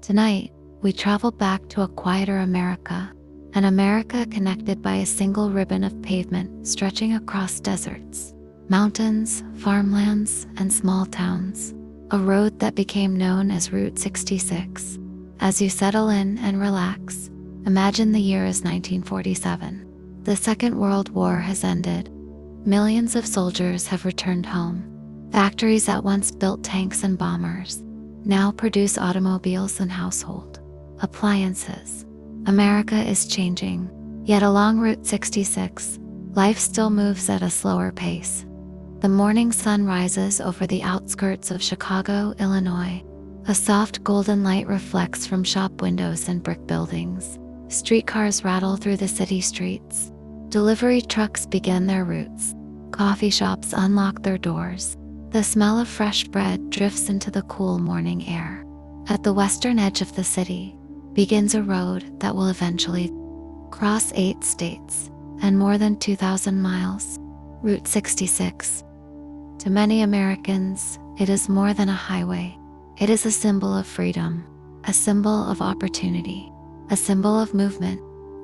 Tonight, we travel back to a quieter America, an America connected by a single ribbon of pavement stretching across deserts, mountains, farmlands, and small towns, a road that became known as Route 66. As you settle in and relax, imagine the year is 1947. The Second World War has ended. Millions of soldiers have returned home. Factories that once built tanks and bombers now produce automobiles and household appliances. America is changing, yet along Route 66, life still moves at a slower pace. The morning sun rises over the outskirts of Chicago, Illinois. A soft golden light reflects from shop windows and brick buildings. Streetcars rattle through the city streets. Delivery trucks begin their routes. Coffee shops unlock their doors. The smell of fresh bread drifts into the cool morning air. At the western edge of the city begins a road that will eventually cross 8 states and more than 2,000 miles. Route 66. To many Americans, it is more than a highway. It is a symbol of freedom, a symbol of opportunity, a symbol of movement.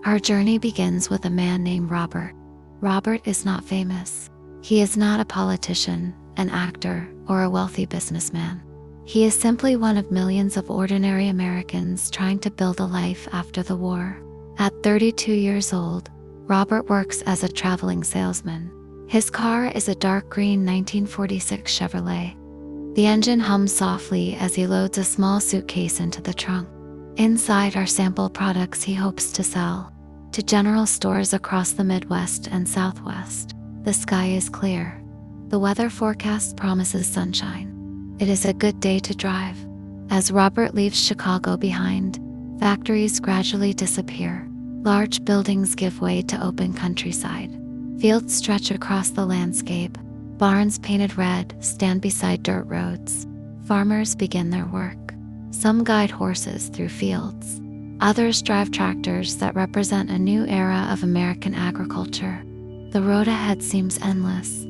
Our journey begins with a man named Robert. Robert is not famous. He is not a politician, an actor, or a wealthy businessman. He is simply one of millions of ordinary Americans trying to build a life after the war. At 32 years old, Robert works as a traveling salesman. His car is a dark green 1946 Chevrolet. The engine hums softly as he loads a small suitcase into the trunk. Inside are sample products he hopes to sell to general stores across the Midwest and Southwest. The sky is clear. The weather forecast promises sunshine. It is a good day to drive. As Robert leaves Chicago behind, factories gradually disappear. Large buildings give way to open countryside. Fields stretch across the landscape. Barns painted red stand beside dirt roads. Farmers begin their work. Some guide horses through fields. Others drive tractors that represent a new era of American agriculture. The road ahead seems endless.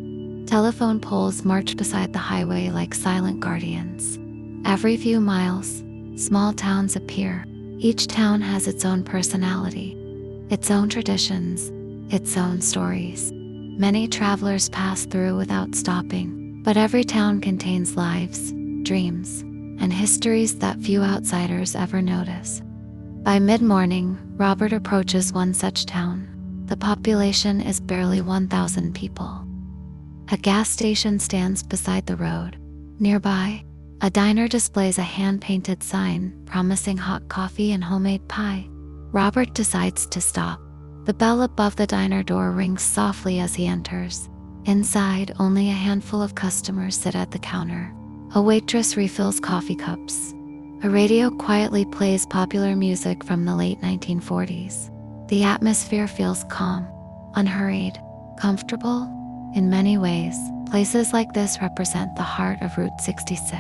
Telephone poles march beside the highway like silent guardians. Every few miles, small towns appear. Each town has its own personality, its own traditions, its own stories. Many travelers pass through without stopping, but every town contains lives, dreams, and histories that few outsiders ever notice. By mid-morning, Robert approaches one such town. The population is barely 1,000 people. A gas station stands beside the road. Nearby, a diner displays a hand-painted sign promising hot coffee and homemade pie. Robert decides to stop. The bell above the diner door rings softly as he enters. Inside, only a handful of customers sit at the counter. A waitress refills coffee cups. A radio quietly plays popular music from the late 1940s. The atmosphere feels calm, unhurried, comfortable. In many ways, places like this represent the heart of Route 66.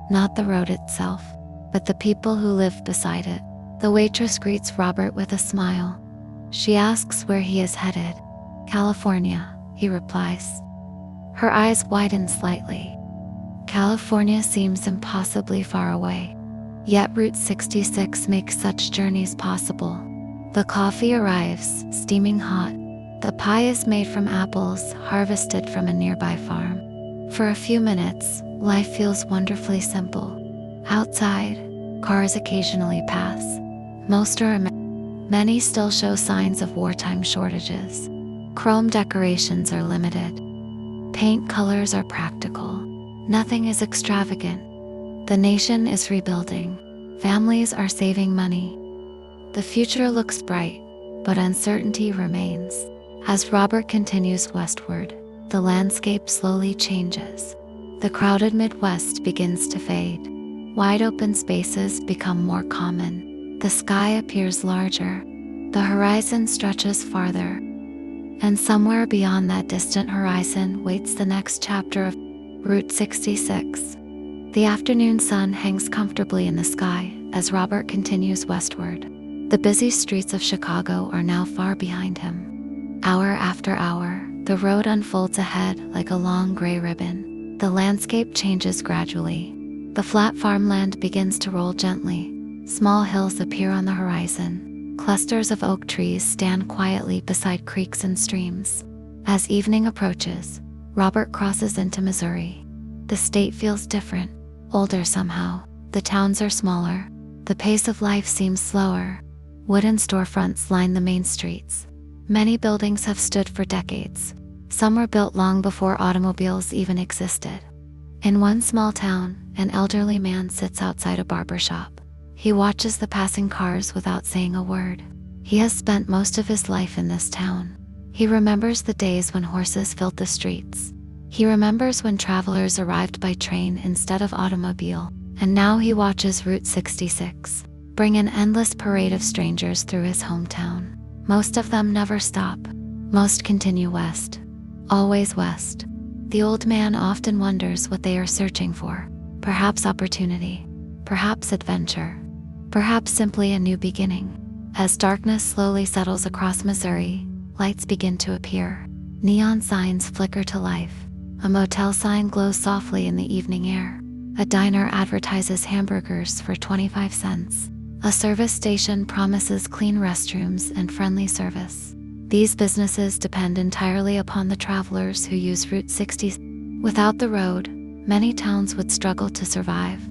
Not the road itself, but the people who live beside it. The waitress greets Robert with a smile. She asks where he is headed. California, he replies. Her eyes widen slightly. California seems impossibly far away. Yet Route 66 makes such journeys possible. The coffee arrives, steaming hot. The pie is made from apples harvested from a nearby farm. For a few minutes, life feels wonderfully simple. Outside, cars occasionally pass. Most are Many still show signs of wartime shortages. Chrome decorations are limited. Paint colors are practical. Nothing is extravagant. The nation is rebuilding. Families are saving money. The future looks bright, but uncertainty remains. As Robert continues westward, the landscape slowly changes. The crowded Midwest begins to fade. Wide open spaces become more common. The sky appears larger. The horizon stretches farther. And somewhere beyond that distant horizon waits the next chapter of Route 66. The afternoon sun hangs comfortably in the sky as Robert continues westward. The busy streets of Chicago are now far behind him. Hour after hour, the road unfolds ahead like a long gray ribbon. The landscape changes gradually. The flat farmland begins to roll gently. Small hills appear on the horizon. Clusters of oak trees stand quietly beside creeks and streams. As evening approaches, Robert crosses into Missouri. The state feels different, older somehow. The towns are smaller. The pace of life seems slower. Wooden storefronts line the main streets. Many buildings have stood for decades. Some were built long before automobiles even existed. In one small town, an elderly man sits outside a barber shop. He watches the passing cars without saying a word. He has spent most of his life in this town. He remembers the days when horses filled the streets. He remembers when travelers arrived by train instead of automobile. And now he watches Route 66 bring an endless parade of strangers through his hometown. Most of them never stop. Most continue west. Always west. The old man often wonders what they are searching for. Perhaps opportunity. Perhaps adventure. Perhaps simply a new beginning. As darkness slowly settles across Missouri, lights begin to appear. Neon signs flicker to life. A motel sign glows softly in the evening air. A diner advertises hamburgers for 25 cents. A service station promises clean restrooms and friendly service. These businesses depend entirely upon the travelers who use Route 60. Without the road, many towns would struggle to survive.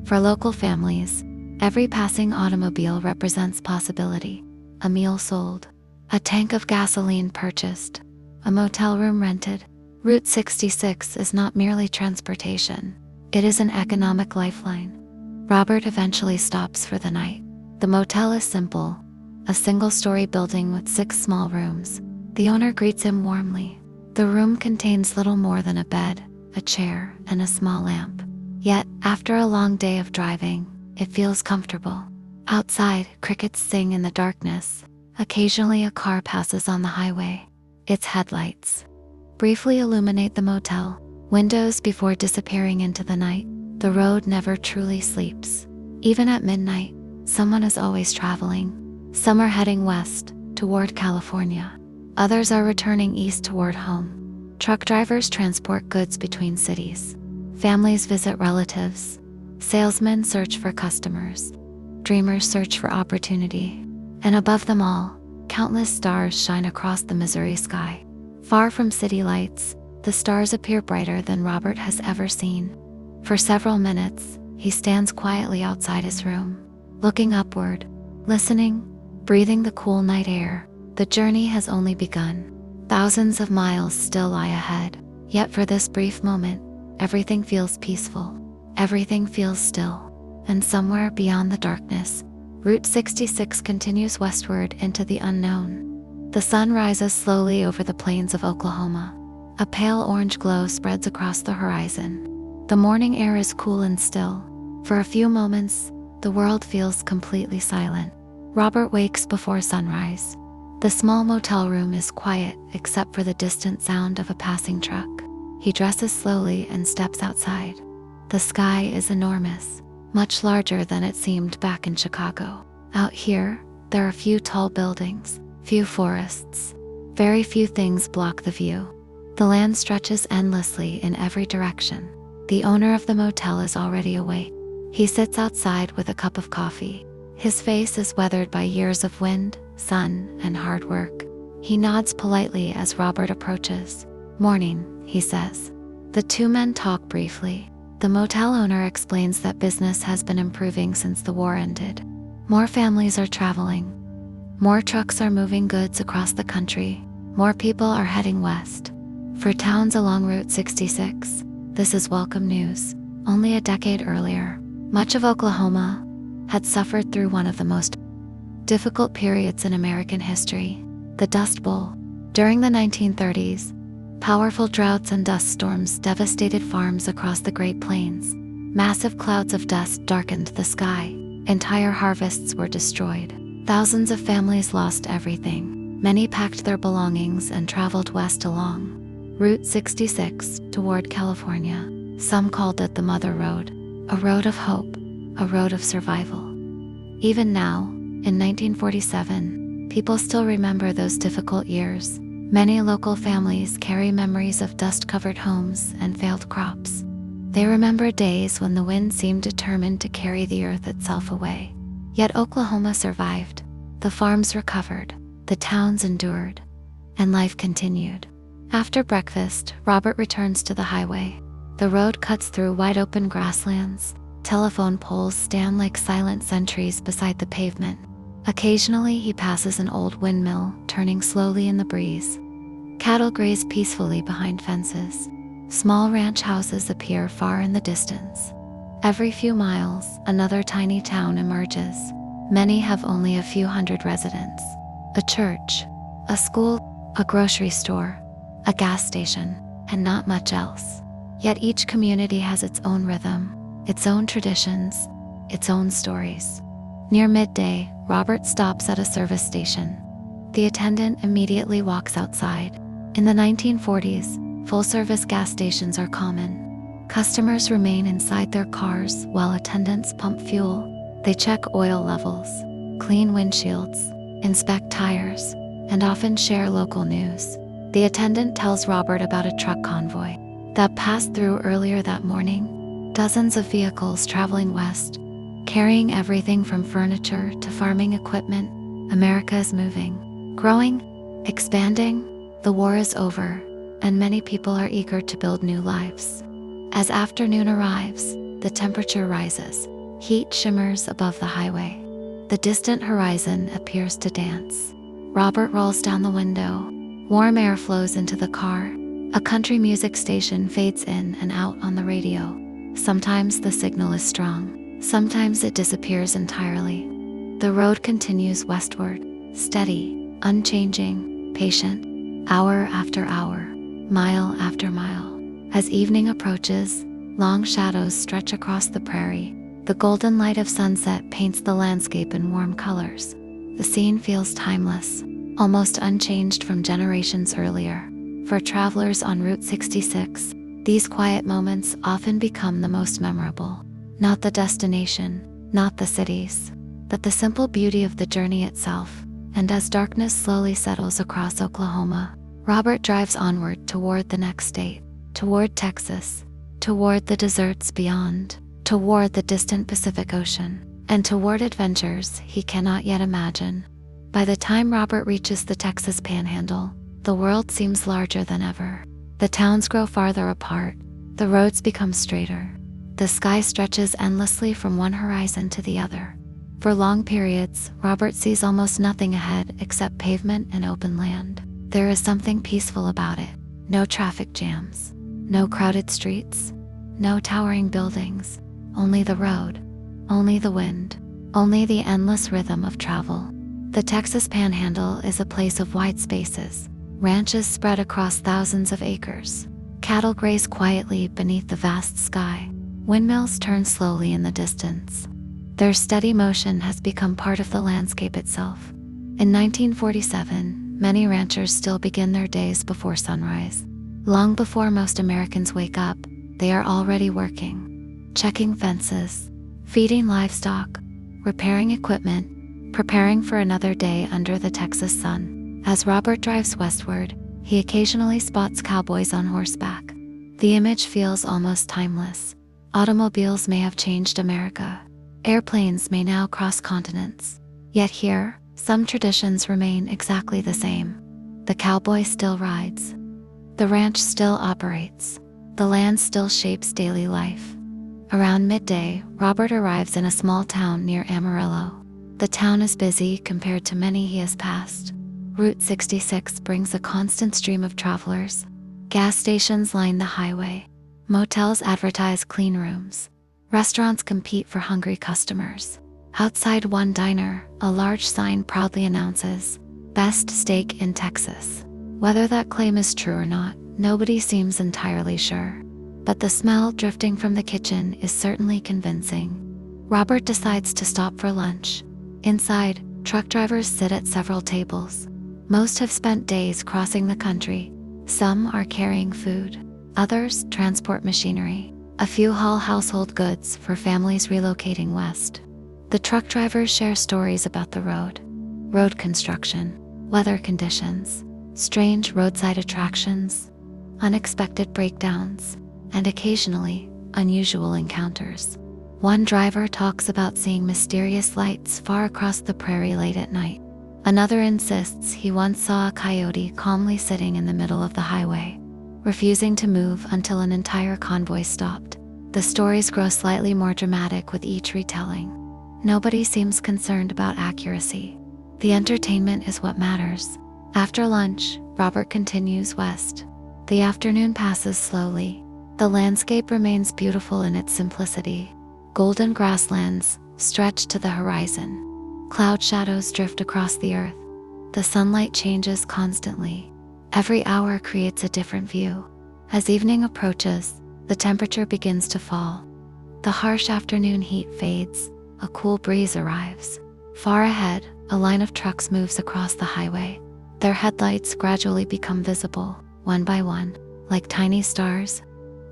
For local families, every passing automobile represents possibility. A meal sold. A tank of gasoline purchased. A motel room rented. Route 66 is not merely transportation. It is an economic lifeline. Robert eventually stops for the night. The motel is simple, a single-story building with 6 small rooms. The owner greets him warmly. The room contains little more than a bed, a chair, and a small lamp. Yet, after a long day of driving, it feels comfortable. Outside, crickets sing in the darkness. Occasionally a car passes on the highway. Its headlights briefly illuminate the motel. Windows before disappearing into the night. The road never truly sleeps. Even at midnight, someone is always traveling. Some are heading west, toward California. Others are returning east toward home. Truck drivers transport goods between cities. Families visit relatives. Salesmen search for customers. Dreamers search for opportunity. And above them all, countless stars shine across the Missouri sky. Far from city lights, the stars appear brighter than Robert has ever seen. For several minutes, he stands quietly outside his room, looking upward, listening, breathing the cool night air. The journey has only begun. Thousands of miles still lie ahead. Yet for this brief moment, everything feels peaceful. Everything feels still. And somewhere beyond the darkness, Route 66 continues westward into the unknown. The sun rises slowly over the plains of Oklahoma. A pale orange glow spreads across the horizon. The morning air is cool and still. For a few moments, the world feels completely silent. Robert wakes before sunrise. The small motel room is quiet except for the distant sound of a passing truck. He dresses slowly and steps outside. The sky is enormous, much larger than it seemed back in Chicago. Out here, there are few tall buildings, few forests. Very few things block the view. The land stretches endlessly in every direction. The owner of the motel is already awake. He sits outside with a cup of coffee. His face is weathered by years of wind, sun, and hard work. He nods politely as Robert approaches. "Morning," he says. The two men talk briefly. The motel owner explains that business has been improving since the war ended. More families are traveling. More trucks are moving goods across the country. More people are heading west. For towns along Route 66, this is welcome news. Only a decade earlier, much of Oklahoma had suffered through one of the most difficult periods in American history, the Dust Bowl. During the 1930s, powerful droughts and dust storms devastated farms across the Great Plains. Massive clouds of dust darkened the sky. Entire harvests were destroyed. Thousands of families lost everything. Many packed their belongings and traveled west along Route 66 toward California. Some called it the Mother Road, a road of hope, a road of survival. Even now, in 1947, people still remember those difficult years. Many local families carry memories of dust-covered homes and failed crops. They remember days when the wind seemed determined to carry the earth itself away. Yet Oklahoma survived. The farms recovered, the towns endured, and life continued. After breakfast, Robert returns to the highway. The road cuts through wide-open grasslands. Telephone poles stand like silent sentries beside the pavement. Occasionally, he passes an old windmill, turning slowly in the breeze. Cattle graze peacefully behind fences. Small ranch houses appear far in the distance. Every few miles, another tiny town emerges. Many have only a few hundred residents. A church, a school, a grocery store, a gas station, and not much else. Yet each community has its own rhythm, its own traditions, its own stories. Near midday, Robert stops at a service station. The attendant immediately walks outside. In the 1940s, full-service gas stations are common. Customers remain inside their cars while attendants pump fuel. They check oil levels, clean windshields, inspect tires, and often share local news. The attendant tells Robert about a truck convoy that passed through earlier that morning. Dozens of vehicles traveling west, carrying everything from furniture to farming equipment. America is moving, growing, expanding. The war is over, and many people are eager to build new lives. As afternoon arrives, the temperature rises. Heat shimmers above the highway. The distant horizon appears to dance. Robert rolls down the window. Warm air flows into the car. A country music station fades in and out on the radio. Sometimes the signal is strong. Sometimes it disappears entirely. The road continues westward, steady, unchanging, patient, hour after hour, mile after mile. As evening approaches, long shadows stretch across the prairie. The golden light of sunset paints the landscape in warm colors. The scene feels timeless, almost unchanged from generations earlier. For travelers on Route 66, these quiet moments often become the most memorable. Not the destination, not the cities, but the simple beauty of the journey itself. And as darkness slowly settles across Oklahoma, Robert drives onward toward the next state, toward Texas, toward the deserts beyond, toward the distant Pacific Ocean, and toward adventures he cannot yet imagine. By the time Robert reaches the Texas Panhandle, the world seems larger than ever. The towns grow farther apart, the roads become straighter. The sky stretches endlessly from one horizon to the other. For long periods, Robert sees almost nothing ahead except pavement and open land. There is something peaceful about it. No traffic jams, no crowded streets, no towering buildings. Only the road, only the wind, only the endless rhythm of travel. The Texas Panhandle is a place of wide spaces. Ranches spread across thousands of acres. Cattle graze quietly beneath the vast sky. Windmills turn slowly in the distance. Their steady motion has become part of the landscape itself. In 1947, many ranchers still begin their days before sunrise. Long before most Americans wake up, they are already working. Checking fences, feeding livestock, repairing equipment, preparing for another day under the Texas sun. As Robert drives westward, he occasionally spots cowboys on horseback. The image feels almost timeless. Automobiles may have changed America. Airplanes may now cross continents. Yet here, some traditions remain exactly the same. The cowboy still rides. The ranch still operates. The land still shapes daily life. Around midday, Robert arrives in a small town near Amarillo. The town is busy compared to many he has passed. Route 66 brings a constant stream of travelers. Gas stations line the highway. Motels advertise clean rooms. Restaurants compete for hungry customers. Outside one diner, a large sign proudly announces, "Best steak in Texas." Whether that claim is true or not, nobody seems entirely sure. But the smell drifting from the kitchen is certainly convincing. Robert decides to stop for lunch. Inside, truck drivers sit at several tables. Most have spent days crossing the country. Some are carrying food. Others transport machinery. A few haul household goods for families relocating west. The truck drivers share stories about the road construction, weather conditions, strange roadside attractions, unexpected breakdowns, and occasionally, unusual encounters. One driver talks about seeing mysterious lights far across the prairie late at night. Another insists he once saw a coyote calmly sitting in the middle of the highway, refusing to move until an entire convoy stopped. The stories grow slightly more dramatic with each retelling. Nobody seems concerned about accuracy. The entertainment is what matters. After lunch, Robert continues west. The afternoon passes slowly. The landscape remains beautiful in its simplicity. Golden grasslands stretch to the horizon. Cloud shadows drift across the earth. The sunlight changes constantly. Every hour creates a different view. As evening approaches, the temperature begins to fall. The harsh afternoon heat fades. A cool breeze arrives. Far ahead, a line of trucks moves across the highway. Their headlights gradually become visible, one by one, like tiny stars.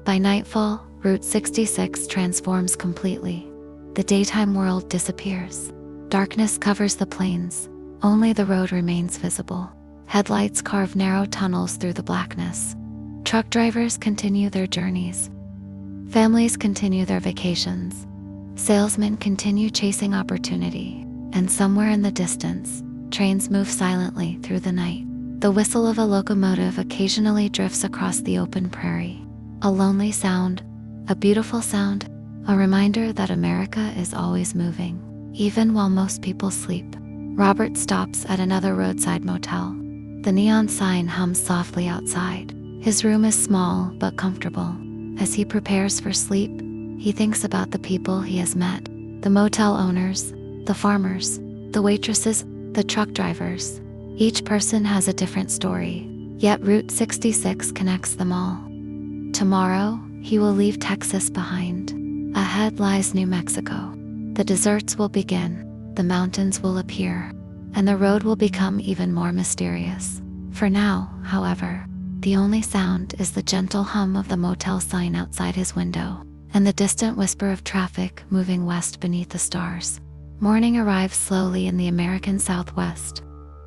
By nightfall, Route 66 transforms completely. The daytime world disappears. Darkness covers the plains. Only the road remains visible. Headlights carve narrow tunnels through the blackness. Truck drivers continue their journeys. Families continue their vacations. Salesmen continue chasing opportunity. And somewhere in the distance, trains move silently through the night. The whistle of a locomotive occasionally drifts across the open prairie. A lonely sound, a beautiful sound, a reminder that America is always moving, even while most people sleep. Robert stops at another roadside motel. The neon sign hums softly outside. His room is small but comfortable. As he prepares for sleep, he thinks about the people he has met. The motel owners, the farmers, the waitresses, the truck drivers. Each person has a different story, yet Route 66 connects them all. Tomorrow, he will leave Texas behind. Ahead lies New Mexico. The deserts will begin, the mountains will appear, and the road will become even more mysterious. For now, however, the only sound is the gentle hum of the motel sign outside his window, and the distant whisper of traffic moving west beneath the stars. Morning arrives slowly in the American Southwest.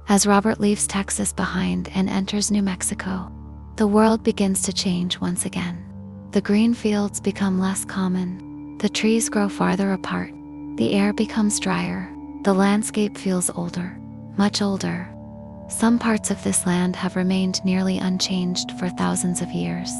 As Robert leaves Texas behind and enters New Mexico, the world begins to change once again. The green fields become less common. The trees grow farther apart. The air becomes drier. The landscape feels older, much older. Some parts of this land have remained nearly unchanged for thousands of years.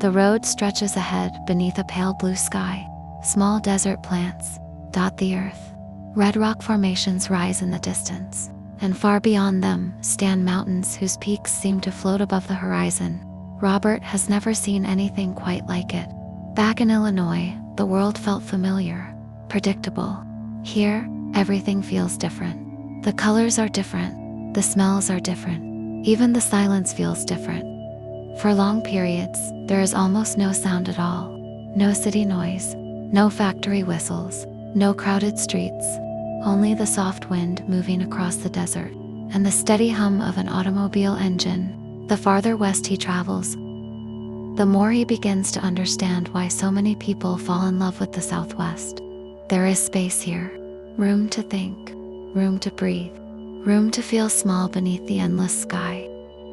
The road stretches ahead beneath a pale blue sky. Small desert plants dot the earth. Red rock formations rise in the distance, and far beyond them stand mountains whose peaks seem to float above the horizon. Robert has never seen anything quite like it. Back in Illinois, the world felt familiar, predictable. Here, everything feels different. The colors are different, the smells are different, even the silence feels different. For long periods, there is almost no sound at all. No city noise, no factory whistles, no crowded streets, only the soft wind moving across the desert, and the steady hum of an automobile engine. The farther west he travels, the more he begins to understand why so many people fall in love with the Southwest. There is space here, room to think, room to breathe, room to feel small beneath the endless sky.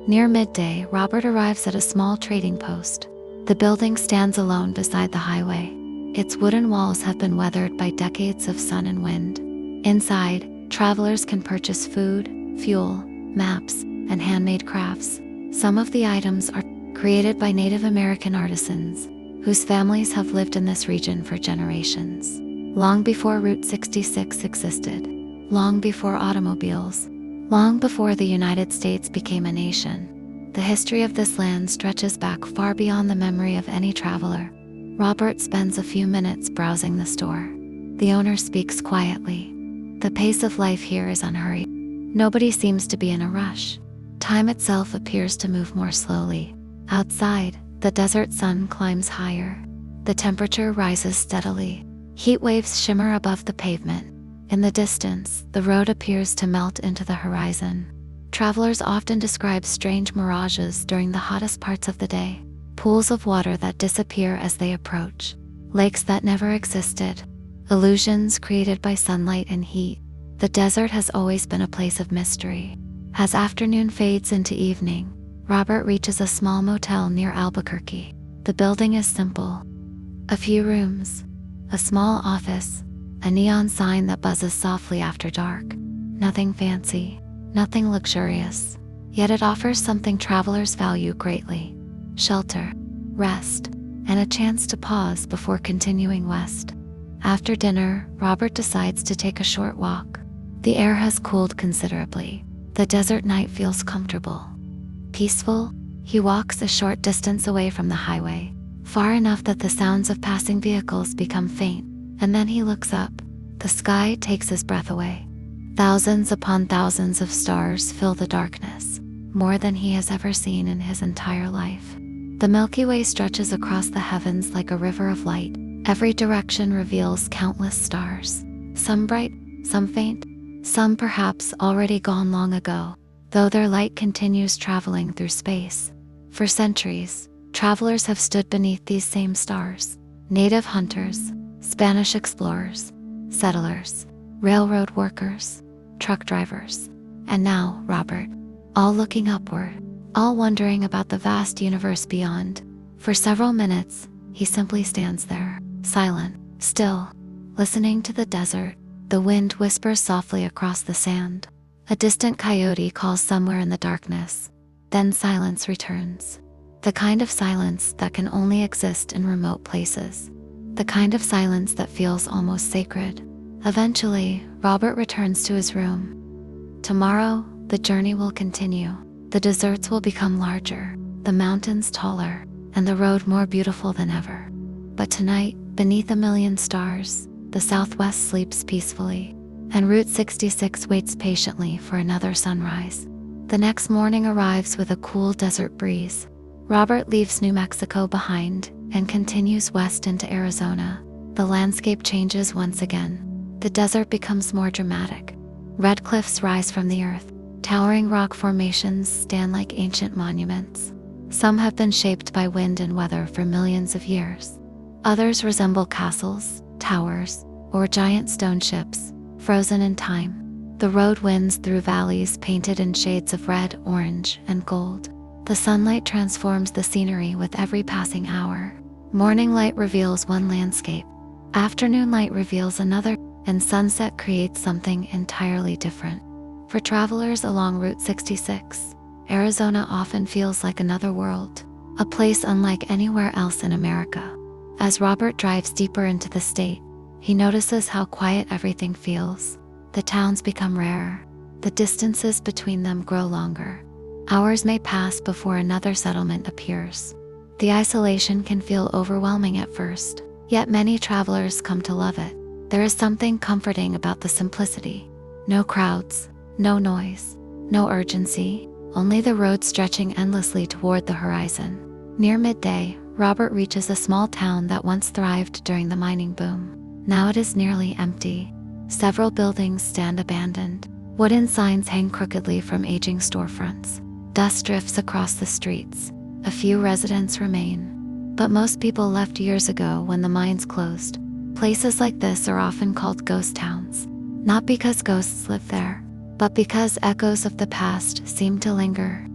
Near midday, Robert arrives at a small trading post. The building stands alone beside the highway. Its wooden walls have been weathered by decades of sun and wind. Inside, travelers can purchase food, fuel, maps, and handmade crafts. Some of the items are created by Native American artisans, whose families have lived in this region for generations. Long before Route 66 existed, long before automobiles, long before the United States became a nation, the history of this land stretches back far beyond the memory of any traveler. Robert spends a few minutes browsing the store. The owner speaks quietly. The pace of life here is unhurried. Nobody seems to be in a rush. Time itself appears to move more slowly. Outside, the desert sun climbs higher. The temperature rises steadily. Heat waves shimmer above the pavement. In the distance, the road appears to melt into the horizon. Travelers often describe strange mirages during the hottest parts of the day. Pools of water that disappear as they approach. Lakes that never existed. Illusions created by sunlight and heat. The desert has always been a place of mystery. As afternoon fades into evening, Robert reaches a small motel near Albuquerque. The building is simple. A few rooms, A small office, a neon sign that buzzes softly after dark. Nothing fancy, nothing luxurious, yet it offers something travelers value greatly: shelter, rest, and a chance to pause before continuing west. After dinner, Robert decides to take a short walk. The air has cooled considerably. The desert night feels comfortable. Peaceful, he walks a short distance away from the highway, far enough that the sounds of passing vehicles become faint, and then he looks up. The sky takes his breath away. Thousands upon thousands of stars fill the darkness, more than he has ever seen in his entire life. The Milky Way stretches across the heavens like a river of light. Every direction reveals countless stars, some bright, some faint, some perhaps already gone long ago, though their light continues traveling through space. For centuries, travelers have stood beneath these same stars: native hunters, Spanish explorers, settlers, railroad workers, truck drivers, and now Robert, all looking upward, all wondering about the vast universe beyond. For several minutes, he simply stands there, silent, still, listening to the desert. The wind whispers softly across the sand. A distant coyote calls somewhere in the darkness. Then silence returns. The kind of silence that can only exist in remote places. The kind of silence that feels almost sacred. Eventually, Robert returns to his room. Tomorrow, the journey will continue. The deserts will become larger, the mountains taller, and the road more beautiful than ever. But tonight, beneath a million stars, the Southwest sleeps peacefully, and Route 66 waits patiently for another sunrise. The next morning arrives with a cool desert breeze. Robert leaves New Mexico behind and continues west into Arizona. The landscape changes once again. The desert becomes more dramatic. Red cliffs rise from the earth. Towering rock formations stand like ancient monuments. Some have been shaped by wind and weather for millions of years. Others resemble castles, towers, or giant stone ships, frozen in time. The road winds through valleys painted in shades of red, orange, and gold. The sunlight transforms the scenery with every passing hour. Morning light reveals one landscape, afternoon light reveals another, and sunset creates something entirely different. For travelers along Route 66, Arizona often feels like another world, a place unlike anywhere else in America. As Robert drives deeper into the state, he notices how quiet everything feels. The towns become rarer. The distances between them grow longer. Hours may pass before another settlement appears. The isolation can feel overwhelming at first, yet many travelers come to love it. There is something comforting about the simplicity. No crowds, no noise, no urgency, only the road stretching endlessly toward the horizon. Near midday, Robert reaches a small town that once thrived during the mining boom. Now it is nearly empty. Several buildings stand abandoned. Wooden signs hang crookedly from aging storefronts. Dust drifts across the streets. A few residents remain, but most people left years ago when the mines closed. Places like this are often called ghost towns, not because ghosts live there, but because echoes of the past seem to linger.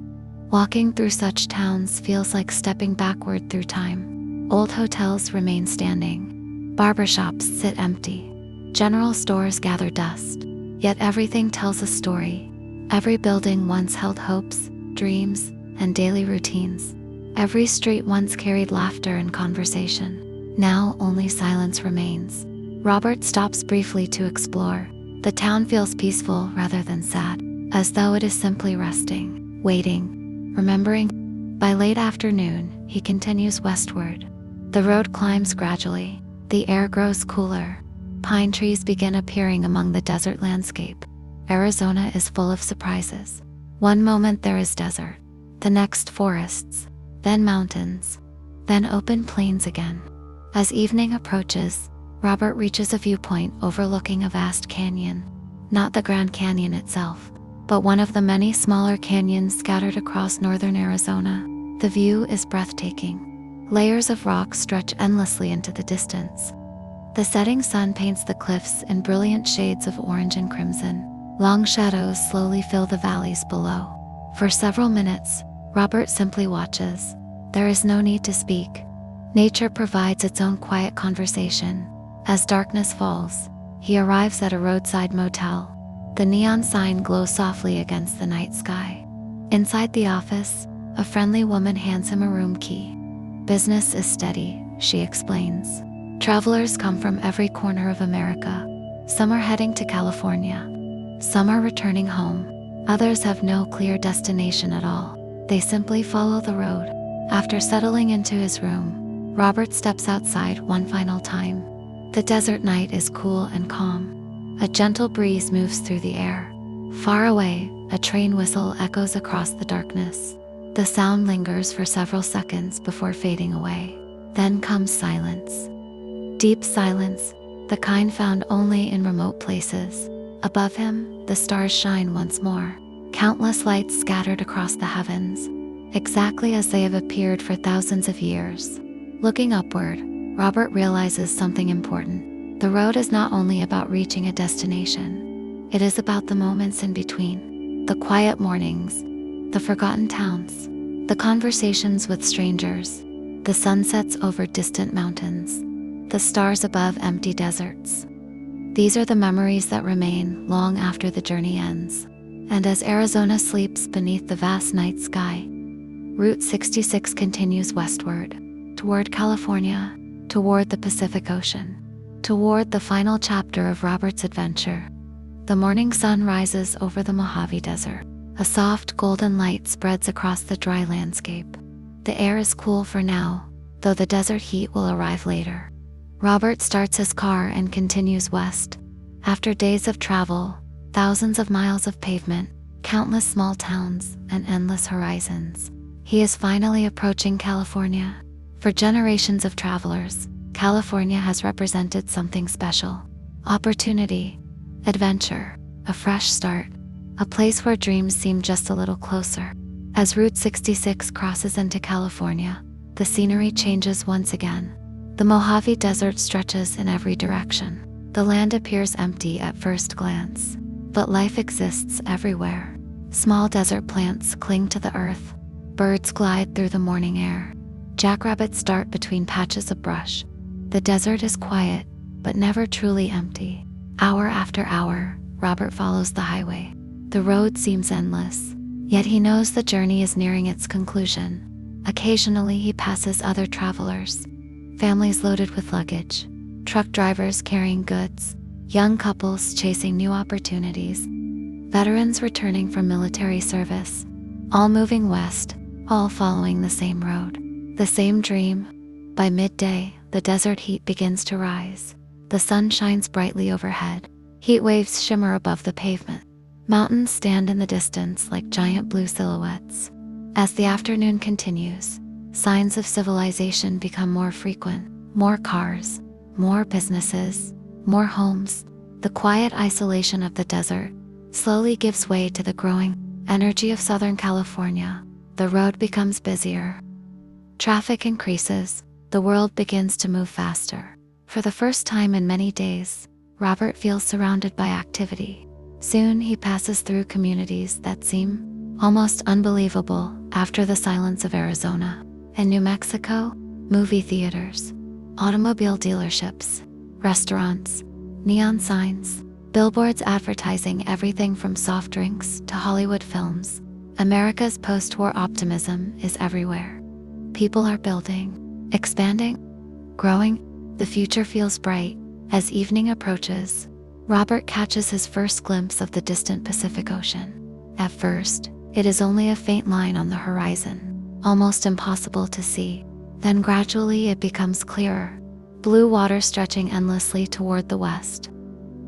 Walking through such towns feels like stepping backward through time. Old hotels remain standing. Barbershops sit empty. General stores gather dust. Yet everything tells a story. Every building once held hopes, dreams, and daily routines. Every street once carried laughter and conversation. Now only silence remains. Robert stops briefly to explore. The town feels peaceful rather than sad, as though it is simply resting, waiting, remembering. By late afternoon, he continues westward. The road climbs gradually. The air grows cooler. Pine trees begin appearing among the desert landscape. Arizona is full of surprises. One moment there is desert, the next forests, then mountains, then open plains again. As evening approaches, Robert reaches a viewpoint overlooking a vast canyon. Not the Grand Canyon itself, but one of the many smaller canyons scattered across northern Arizona. The view is breathtaking. Layers of rock stretch endlessly into the distance. The setting sun paints the cliffs in brilliant shades of orange and crimson. Long shadows slowly fill the valleys below. For several minutes, Robert simply watches. There is no need to speak. Nature provides its own quiet conversation. As darkness falls, he arrives at a roadside motel. The neon sign glows softly against the night sky. Inside the office, a friendly woman hands him a room key. "Business is steady," she explains. "Travelers come from every corner of America. Some are heading to California. Some are returning home. Others have no clear destination at all. They simply follow the road." After settling into his room, Robert steps outside one final time. The desert night is cool and calm. A gentle breeze moves through the air. Far away, a train whistle echoes across the darkness. The sound lingers for several seconds before fading away. Then comes silence. Deep silence, the kind found only in remote places. Above him, the stars shine once more. Countless lights scattered across the heavens, exactly as they have appeared for thousands of years. Looking upward, Robert realizes something important. The road is not only about reaching a destination. It is about the moments in between. The quiet mornings, the forgotten towns, the conversations with strangers, the sunsets over distant mountains, the stars above empty deserts. These are the memories that remain long after the journey ends. And as Arizona sleeps beneath the vast night sky, Route 66 continues westward, toward California, toward the Pacific Ocean, toward the final chapter of Robert's adventure. The morning sun rises over the Mojave Desert. A soft golden light spreads across the dry landscape. The air is cool for now, though the desert heat will arrive later. Robert starts his car and continues west. After days of travel, thousands of miles of pavement, countless small towns, and endless horizons, he is finally approaching California. For generations of travelers, California has represented something special. Opportunity, adventure, a fresh start, a place where dreams seem just a little closer. As Route 66 crosses into California, the scenery changes once again. The Mojave Desert stretches in every direction. The land appears empty at first glance, but life exists everywhere. Small desert plants cling to the earth. Birds glide through the morning air. Jackrabbits dart between patches of brush. The desert is quiet, but never truly empty. Hour after hour, Robert follows the highway. The road seems endless, yet he knows the journey is nearing its conclusion. Occasionally he passes other travelers, families loaded with luggage, truck drivers carrying goods, young couples chasing new opportunities, veterans returning from military service, all moving west, all following the same road, the same dream. By midday, the desert heat begins to rise. The sun shines brightly overhead. Heat waves shimmer above the pavement. Mountains stand in the distance like giant blue silhouettes. As the afternoon continues, signs of civilization become more frequent. More cars, more businesses, more homes. The quiet isolation of the desert slowly gives way to the growing energy of Southern California. The road becomes busier. Traffic increases. The world begins to move faster. For the first time in many days, Robert feels surrounded by activity. Soon he passes through communities that seem almost unbelievable after the silence of Arizona. In New Mexico, movie theaters, automobile dealerships, restaurants, neon signs, billboards advertising everything from soft drinks to Hollywood films. America's post-war optimism is everywhere. People are building, expanding, growing. The future feels bright. As evening approaches, Robert catches his first glimpse of the distant Pacific Ocean. At first, it is only a faint line on the horizon, almost impossible to see. Then gradually it becomes clearer, blue water stretching endlessly toward the west.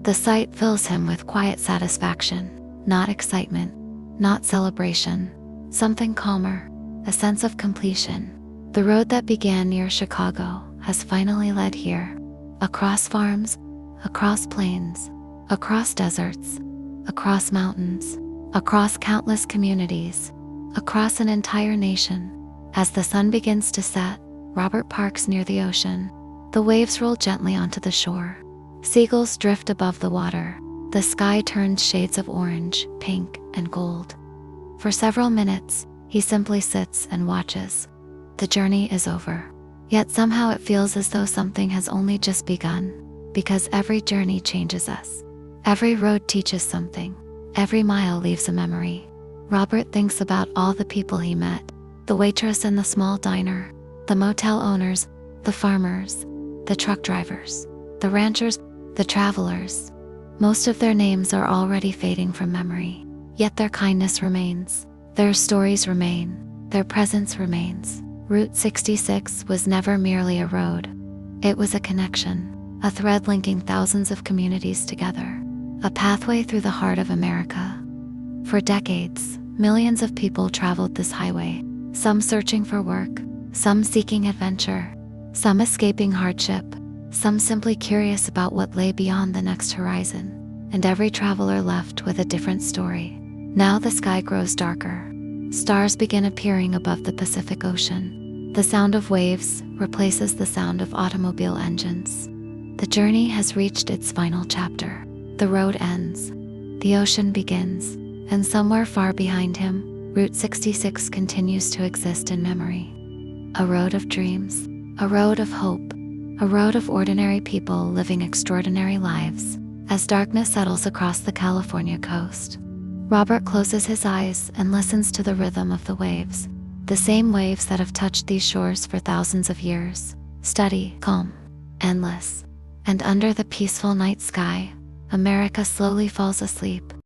The sight fills him with quiet satisfaction, not excitement, not celebration, something calmer, a sense of completion. The road that began near Chicago has finally led here, across farms, across plains, across deserts, across mountains, across countless communities, across an entire nation. As the sun begins to set, Robert parks near the ocean. The waves roll gently onto the shore. Seagulls drift above the water. The sky turns shades of orange, pink, and gold. For several minutes, he simply sits and watches. The journey is over. Yet somehow it feels as though something has only just begun. because every journey changes us. Every road teaches something. Every mile leaves a memory. Robert thinks about all the people he met. The waitress in the small diner, the motel owners, the farmers, the truck drivers, the ranchers, the travelers. Most of their names are already fading from memory. Yet their kindness remains. Their stories remain. Their presence remains. Route 66 was never merely a road. It was a connection, a thread linking thousands of communities together, a pathway through the heart of America. For decades, millions of people traveled this highway, some searching for work, some seeking adventure, some escaping hardship, some simply curious about what lay beyond the next horizon. And every traveler left with a different story. Now the sky grows darker. Stars begin appearing above the Pacific Ocean. The sound of waves replaces the sound of automobile engines. The journey has reached its final chapter. The road ends. The ocean begins. And somewhere far behind him, Route 66 continues to exist in memory. A road of dreams. A road of hope. A road of ordinary people living extraordinary lives. As darkness settles across the California coast, Robert closes his eyes and listens to the rhythm of the waves. The same waves that have touched these shores for thousands of years. Steady, calm, endless. And under the peaceful night sky, America slowly falls asleep.